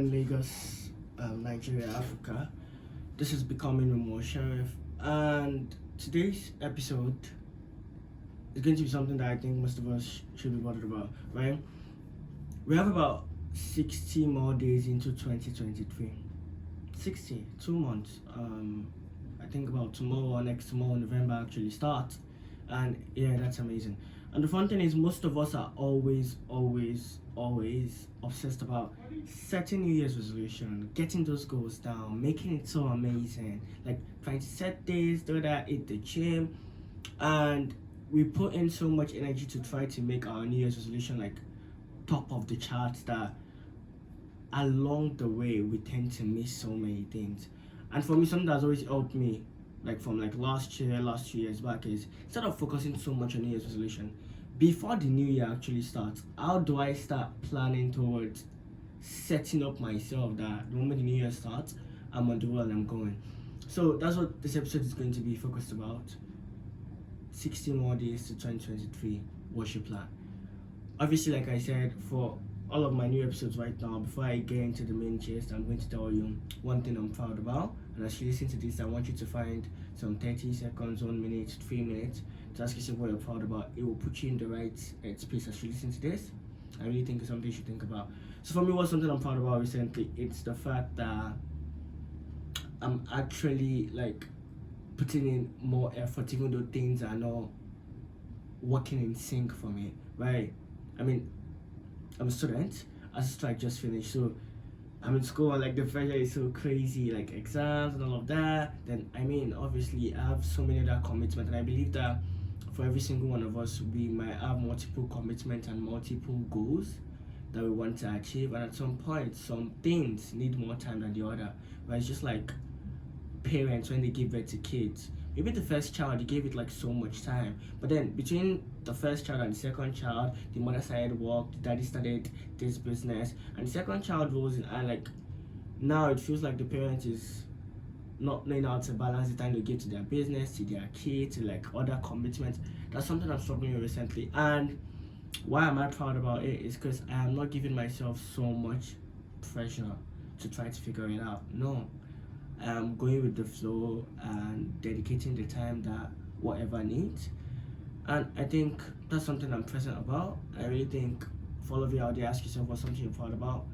In Lagos, Nigeria, Africa. This is Becoming Remote Sheriff, and today's episode is going to be something that I think most of us should be bothered about, right? We have about 60 more days into 2023. 60, 2 months. I think about tomorrow or next tomorrow, November actually starts, and yeah, that's amazing. And the fun thing is, most of us are always obsessed about setting New Year's resolution, getting those goals down, making it so amazing. Like trying to set this, do that, hit the gym, and we put in so much energy to try to make our New Year's resolution like top of the charts that along the way we tend to miss so many things. And for me, something that's always helped me, like from like last 2 years back, is instead of focusing so much on New Year's resolution, before the new year actually starts, how do I start planning towards setting up myself that the moment the new year starts, I'm on the road and I'm going. So that's what this episode is going to be focused about. 60 more days to 2023. What's your plan? Obviously, like I said, for all of my new episodes right now, before I get into the main gist, I'm going to tell you one thing I'm proud about. And as you listen to this, I want you to find some 30 seconds, 1 minute, 3 minutes to ask yourself what you're proud about. It will put you in the right space as you listen to this. I really think it's something you should think about. So for me, what's something I'm proud about recently? It's the fact that I'm actually like putting in more effort, even though things are not working in sync for me, right? I mean, I'm a student. I just finished, so I'm in school and like the pressure is so crazy, like exams and all of that. Then I mean, obviously, I have so many other commitments, and I believe that for every single one of us, we might have multiple commitments and multiple goals that we want to achieve. And at some point, some things need more time than the other. But it's just like parents when they give birth to kids. Maybe the first child, they gave it like so much time, but then between the first child and the second child, the mother started work, the daddy started this business, and the second child rose in, and like now it feels like the parent is not knowing how to balance the time they give to their business, to their kids, to like other commitments. That's something I'm struggling with recently. And why am I proud about it is because I am not giving myself so much pressure to try to figure it out. No, I'm going with the flow and dedicating the time that whatever needs. And I think that's something I'm present about. I really think for all of you out there, ask yourself what's something you're proud about.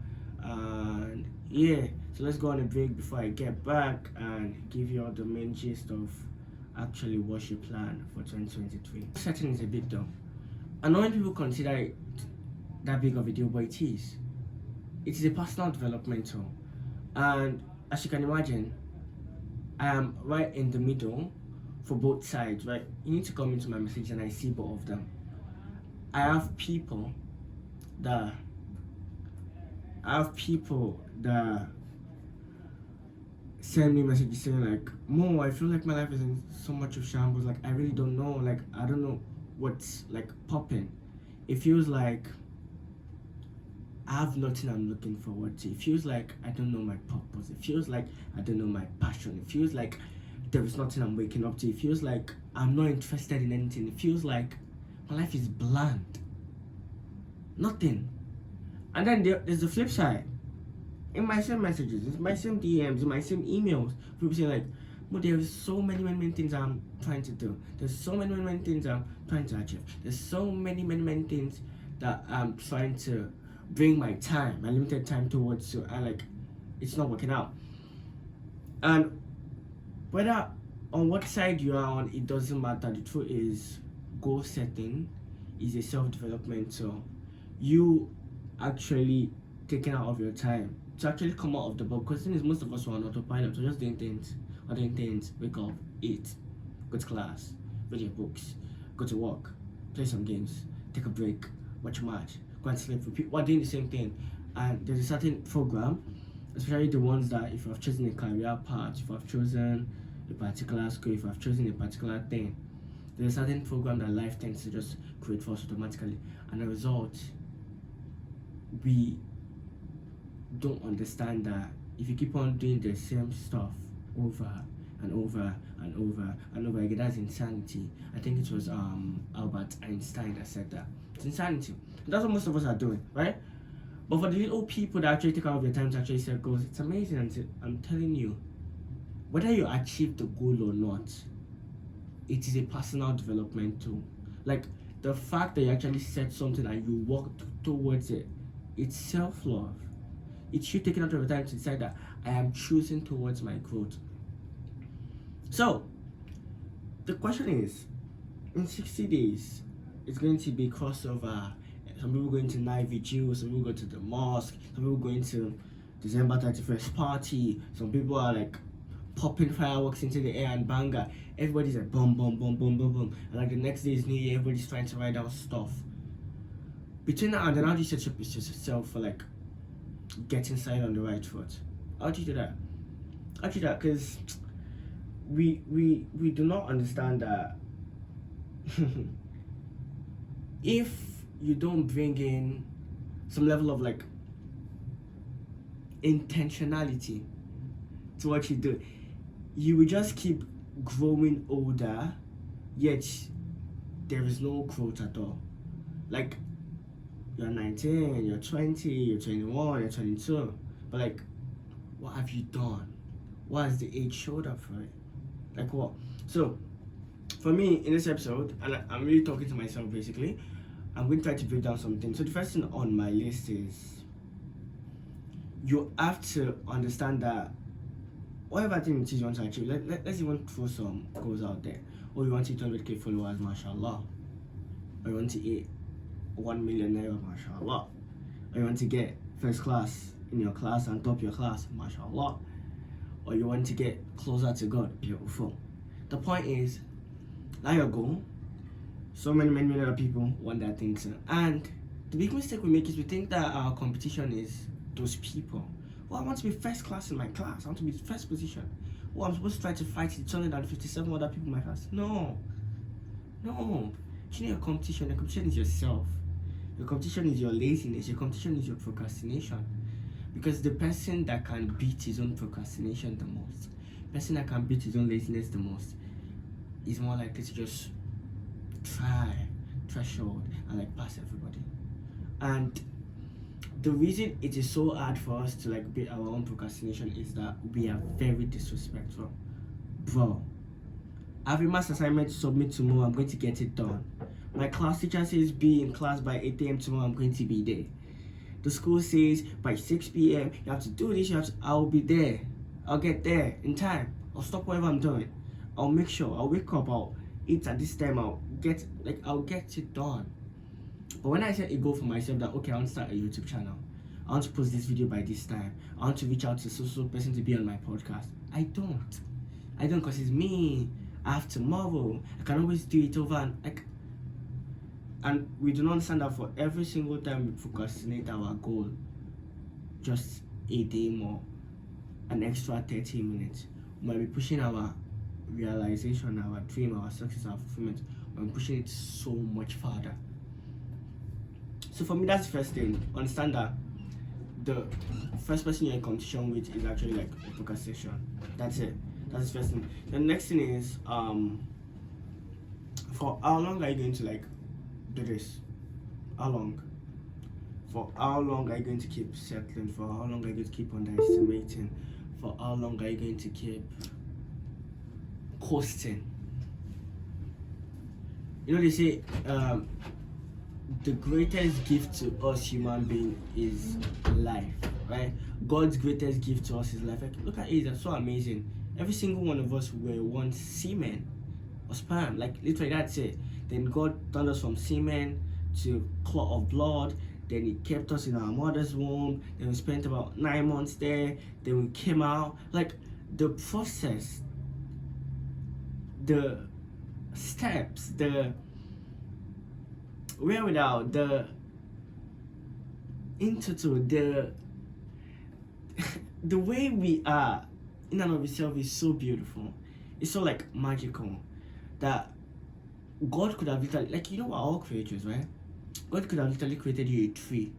And yeah, so let's go on a break before I get back and give you all the main gist of actually what's your plan for 2023. Setting is a big deal. And not many people consider it that big of a deal, but it is. It is a personal development tool. And as you can imagine, I am right in the middle for both sides, right? You need to come into my message and I see both of them. I have people that send me messages saying like, Mo, I feel like my life is in so much of shambles. Like I really don't know. Like I don't know what's like popping. It feels like I have nothing I'm looking forward to. It feels like I don't know my purpose. It feels like I don't know my passion. It feels like there is nothing I'm waking up to. It feels like I'm not interested in anything. It feels like my life is bland. Nothing. And then there's the flip side. In my same messages, in my same DMs, in my same emails, people say like, well, there's so many things I'm trying to do. There's so many things I'm trying to achieve. There's so many things that I'm trying to bring my time, my limited time towards, so and like it's not working out. And whether on what side you are on, it doesn't matter. The truth is, goal setting is a self-development. So you actually taking out of your time to actually come out of the box. Because the thing is, most of us are on autopilot. So just doing things, wake up, eat, go to class, read your books, go to work, play some games, take a break, watch a match, go and sleep. We're doing the same thing. And there's a certain program, especially the ones that if you have chosen a career path, if you have chosen a particular school, if you have chosen a particular thing, there's a certain program that life tends to just create for us automatically. And the result, we don't understand that if you keep on doing the same stuff over and over again, that's insanity. I think it was Albert Einstein that said that. It's insanity. That's what most of us are doing, right? But for the little people that actually take out of their time to actually set goals, it's amazing. And I'm telling you, whether you achieve the goal or not, it is a personal development tool. Like the fact that you actually set something and you work towards it, it's self-love. It's you taking out of your time to decide that I am choosing towards my growth. So the question is, in 60 days, it's going to be crossover. Some people going to night vigil, some people go to the mosque, some people going to December 31st party, some people are like popping fireworks into the air and banger. Everybody's like boom, boom, boom, boom, boom, boom. And like the next day is New Year, everybody's trying to write down stuff. Between now and then, how do you set up yourself for like getting started on the right foot? How do you do that? How do you do that? Because we do not understand that if you don't bring in some level of like intentionality to what you do, you will just keep growing older, yet there is no growth at all. Like you're 19, you're 20, you're 21, you're 22, but like what have you done? What has the age showed up for it? Like what? So for me in this episode, and I'm really talking to myself basically, I'm going to try to break down something. So the first thing on my list is you have to understand that whatever thing it is you want to achieve, let's even throw some goals out there. Or you want to hit 100k followers, mashallah. Or you want to hit 1 million naira, mashallah. Or you want to get first class in your class and top your class, mashallah. Or you want to get closer to God, beautiful. The point is, now your goal. So many other people want that thing too. And the big mistake we make is we think that our competition is those people. Oh, I want to be first class in my class. I want to be first position. Oh, I'm supposed to try to fight the 257 other people in my class. No. You know your competition. Your competition is yourself. Your competition is your laziness. Your competition is your procrastination. Because the person that can beat his own procrastination the most, the person that can beat his own laziness the most, is more likely to just threshold and like pass everybody. And the reason it is so hard for us to like beat our own procrastination is that we are very disrespectful. Bro, I have a math assignment to submit tomorrow, I'm going to get it done. My class teacher says be in class by 8 a.m. tomorrow, I'm going to be there. The school says by 6 p.m. you have to do this, I'll be there. I'll get there in time. I'll stop whatever I'm doing. I'll make sure, I'll wake up, I'll eat at this time, I'll get it done. But when I set a goal for myself that okay, I want to start a YouTube channel, I want to post this video by this time, I want to reach out to so person to be on my podcast, I don't because it's me. I have tomorrow. I can always do it over and we do not understand that for every single time we procrastinate our goal just a day more, an extra 30 minutes, we might be pushing our realization, our dream, our success, our fulfillment, we're pushing it so much farther. So for me, that's the first thing. Understand that the first person you're in competition with is actually like procrastination. That's it. That's the first thing. The next thing is for how long are you going to like do this? How long? For how long are you going to keep settling? For how long are you going to keep underestimating? For how long are you going to keep coasting? You know, they say the greatest gift to us human beings is life, right? God's greatest gift to us is life. Like, look at it, that's so amazing. Every single one of us were once semen or sperm, like literally that's it. Then God turned us from semen to clot of blood. Then He kept us in our mother's womb. Then we spent about 9 months there. Then we came out. Like the process, the steps, the wherewithal, the the the way we are in and of itself is so beautiful. It's so like magical that God could have literally, like, you know, we're all creatures, right? God could have literally created you a tree.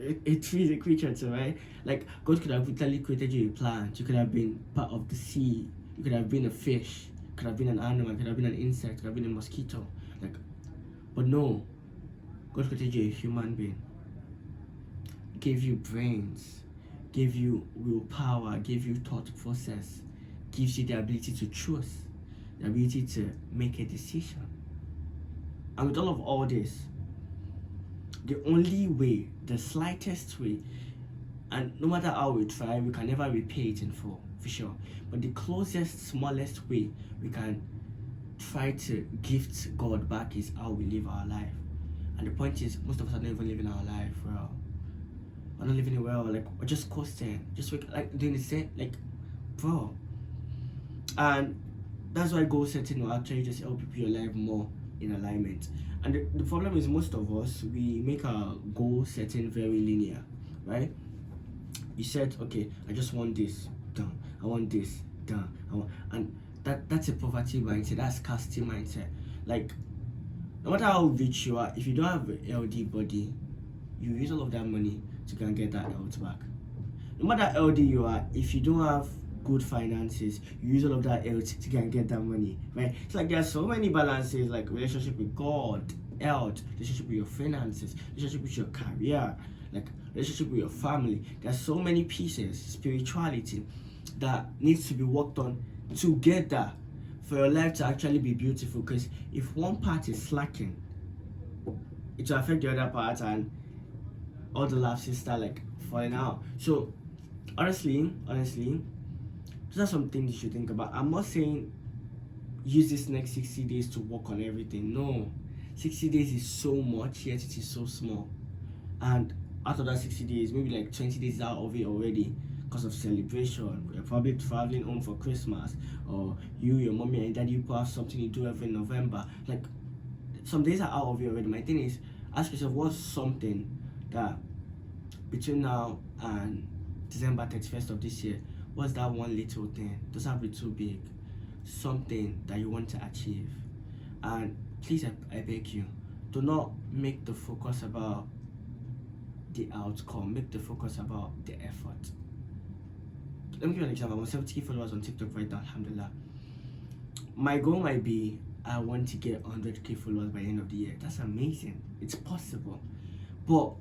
A tree is a creature too, right? Like God could have literally created you a plant. You could have been part of the sea. You could have been a fish. You could have been an animal. You could have been an insect. You could have been a mosquito. Like, but no, God created you a human being. gave you brains, gave you willpower, gave you thought process, gives you the ability to choose, the ability to make a decision. And with all this, the only way, the slightest way, and no matter how we try, we can never repay it in full, for sure. But the closest, smallest way we can try to gift God back is how we live our life. And the point is, most of us are not even living our life well. We're not living it well. Like, we're just coasting, just like doing the same, like, bro. And that's why goal setting will actually just help you put your life more in alignment. And the problem is, most of us, we make our goal setting very linear, right? You said, okay, I just want this done. I want this done. And that's a poverty mindset. That's scarcity mindset. Like, no matter how rich you are, if you don't have a healthy body, you use all of that money to go and get that health back. No matter how healthy you are, if you don't have good finances, you use all of that health to go and get that money, right? It's like there are so many balances, like relationship with God, health, relationship with your finances, relationship with your career, like relationship with your family. There's so many pieces, spirituality, that needs to be worked on together for your life to actually be beautiful. Because if one part is slacking, it will affect the other part, and all the lapses start like falling out. So honestly, those are some things you should think about. I'm not saying use this next 60 days to work on everything. No, 60 days is so much, yet it is so small. And out of that 60 days, maybe like 20 days out of it already because of celebration. You're probably traveling home for Christmas, or your mommy and daddy have something you do every November. Like, some days are out of it already. My thing is, ask yourself, what's something that between now and December 31st of this year, what's that one little thing? Doesn't have to be too big. Something that you want to achieve. And please, I beg you, do not make the focus about the outcome. Make the focus about the effort. Let me give you an example. I'm 70k followers on TikTok right now, alhamdulillah. My goal might be, I want to get 100k followers by the end of the year. That's amazing. It's possible. But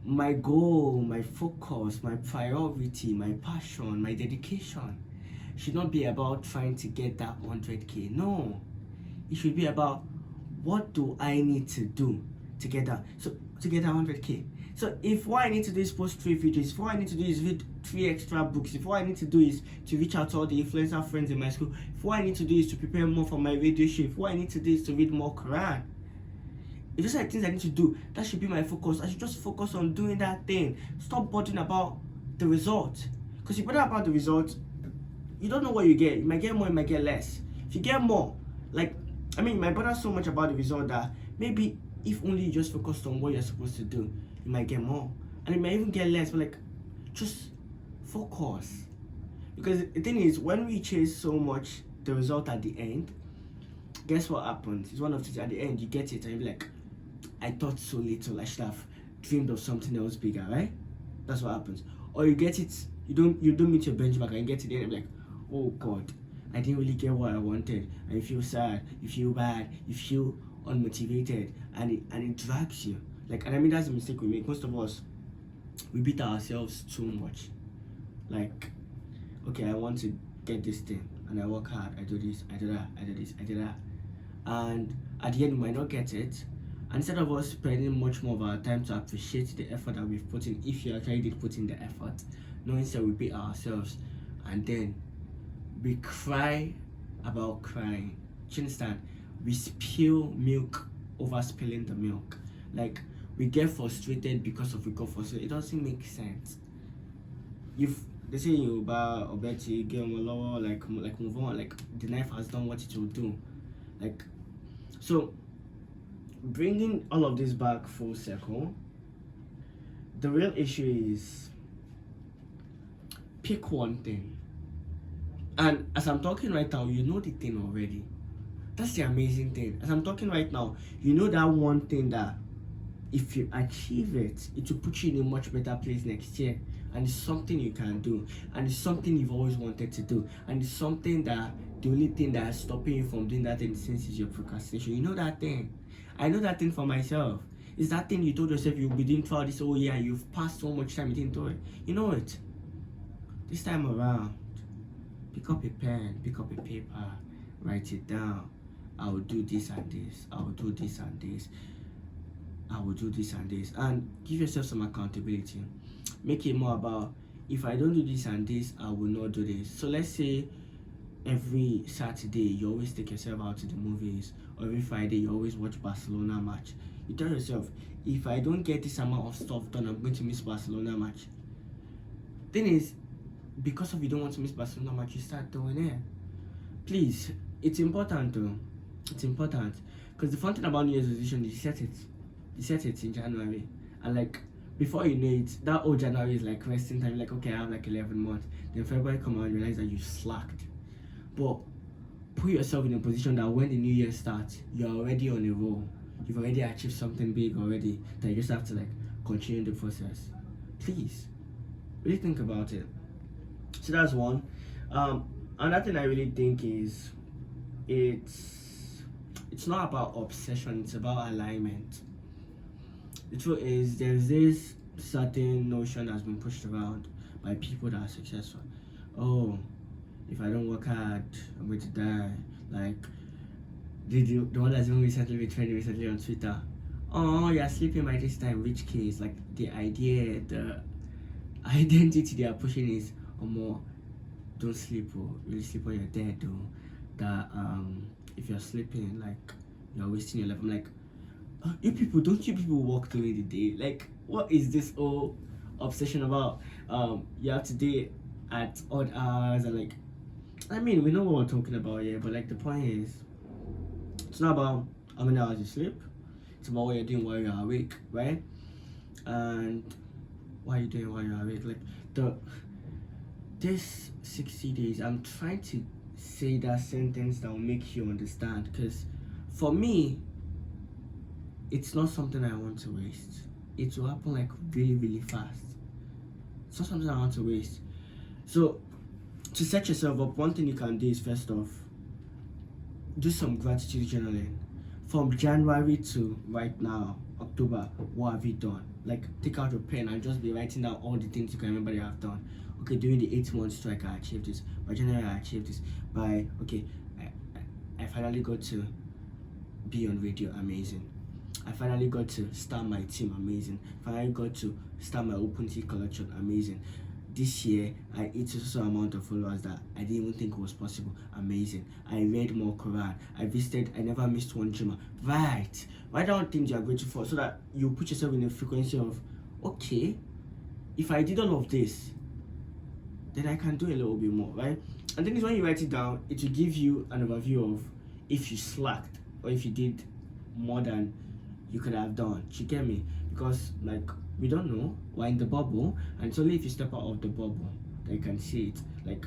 my goal, my focus, my priority, my passion, my dedication should not be about trying to get that 100k. No. It should be about, what do I need to do to get that? So, to get that 100k. So if what I need to do is post 3 videos, if what I need to do is read 3 extra books, if what I need to do is to reach out to all the influencer friends in my school, if what I need to do is to prepare more for my radio show, if what I need to do is to read more Quran, if those are the things I need to do, that should be my focus. I should just focus on doing that thing. Stop bothering about the result. Because if you bother about the result, you don't know what you get. You might get more, you might get less. If you get more, you might bother so much about the result that maybe if only you just focused on what you're supposed to do, you might get more. And you might even get less, but just focus. Because the thing is, when we chase so much the result at the end, guess what happens? It's one of the, at the end, you get it and you're like, I thought so little, I should have dreamed of something else bigger, right? That's what happens. Or you get it, you don't meet your benchmark, and you get to the end and you're like, oh God, I didn't really get what I wanted. And you feel sad, you feel bad, you feel unmotivated, and it drags you. And that's the mistake we make. Most of us, we beat ourselves too much. Okay, I want to get this thing, and I work hard, I do this, I do that, I do this, I do that. And at the end, we might not get it. And instead of us spending much more of our time to appreciate the effort that we've put in, if you actually did put in the effort, no, instead we beat ourselves, and then we cry about crying. Do you understand? We spill milk over spilling the milk. We get frustrated because we got frustrated. It doesn't make sense. They say you or Betty, get on lower, move on, the knife has done what it will do. So bringing all of this back full circle, the real issue is pick one thing. And as I'm talking right now, you know the thing already. That's the amazing thing. As I'm talking right now, you know that one thing that if you achieve it, it will put you in a much better place next year. And it's something you can do. And it's something you've always wanted to do. And it's something that the only thing that is stopping you from doing that thing since is your procrastination. You know that thing. I know that thing for myself. It's that thing you told yourself you'll be doing throughout this whole year. You've passed so much time, you didn't do it. You know it. This time around, pick up a pen, pick up a paper, write it down. I will do this and this. I will do this and this. I will do this and this. And give yourself some accountability. Make it more about, if I don't do this and this, I will not do this. So let's say every Saturday you always take yourself out to the movies, or every Friday you always watch Barcelona match. You tell yourself, if I don't get this amount of stuff done, I'm going to miss Barcelona match. Thing is, because of you don't want to miss Barcelona match, you start doing it. Please, it's important though. It's important. Because the fun thing about New Year's resolution is you set it in January. And like, before you know it, that whole January is like resting time. Like, okay, I have like 11 months. Then February come out and realize that you slacked. But put yourself in a position that when the new year starts, you're already on a roll. You've already achieved something big already, that you just have to like continue the process. Please, really think about it. So that's one. Another thing I really think is, it's not about obsession, it's about alignment. The truth is, there's this certain notion that's been pushed around by people that are successful. Oh, if I don't work hard, I'm going to die. Like the one that's been recently trending on Twitter. Oh, you're sleeping by this time, which case? Like the idea, the identity they are pushing is, oh, more, don't sleep, or really sleep when you're dead, though. That if you're sleeping, like you're wasting your life. I'm like, you people, don't you people work during the day? Like, what is this whole obsession about? You have to do at odd hours, and like, I mean, we know what we're talking about here, but like the point is, it's not about how many hours you sleep. It's about what you're doing while you're awake, right? And what are you doing while you're awake? Like this 60 days, I'm trying to say that sentence that will make you understand, because for me, it's not something I want to waste. It will happen like really, really fast. It's not something I want to waste. So to set yourself up, one thing you can do is, first off, do some gratitude journaling. From January to right now, October, what have you done? Like, take out your pen and just be writing down all the things you can remember you have done. Okay, during the 8 month strike, I achieved this. By January, I achieved this. By, okay, I finally got to be on radio, amazing. I finally got to start my team, amazing. Finally got to start my open tea collection, amazing. This year, I hit a amount of followers that I didn't even think was possible, amazing. I read more Quran. I never missed one Juma. Right. Write down things you are grateful for, so that you put yourself in a frequency of, okay, if I did all of this, then I can do a little bit more, right? And then when you write it down, it will give you an overview of if you slacked or if you did more than you could have done. You get me? Because like, we don't know, we're in the bubble, and it's only if you step out of the bubble that you can see it. Like,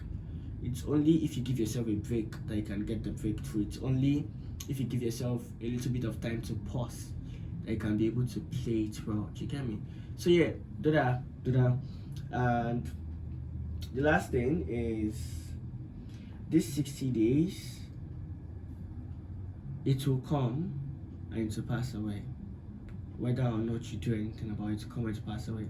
it's only if you give yourself a break that you can get the breakthrough. It's only if you give yourself a little bit of time to pause that you can be able to play it well. You get me? So yeah, do that. And the last thing is, this 60 days, it will come and it will pass away. Whether or not you do anything about it, come and pass away.